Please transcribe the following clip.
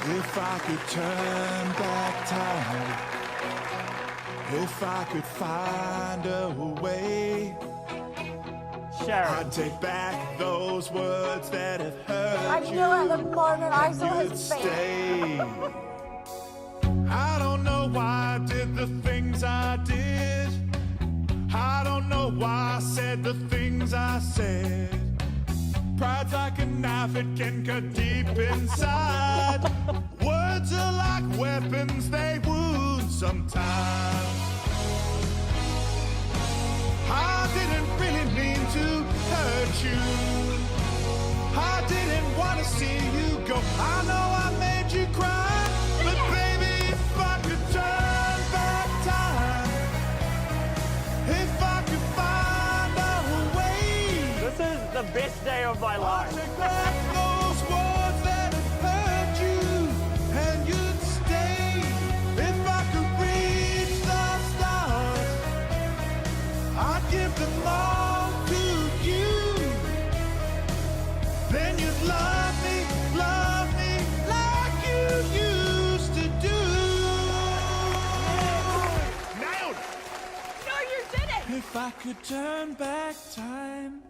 If I could turn back time, if I could find a way, Sharon. I'd take back those words that have hurt I you. knew at the moment I and saw you'd his face. stay. I don't know why I did the things I did. I don't know why I said the things I said. Pride's like a knife, it can cut deep inside. Words are like weapons, they wound sometimes. I didn't really mean to hurt you. I didn't want to see you go. I know I made you cry, but baby, if I could turn back time, if I could find a way, This is the best day of my I'd life. take back those words that have hurt you, and you'd stay. If I could reach the stars, I'd give them all to you. Then you'd love me like you used to do. Nailed it! No, you didn't. If I could turn back time.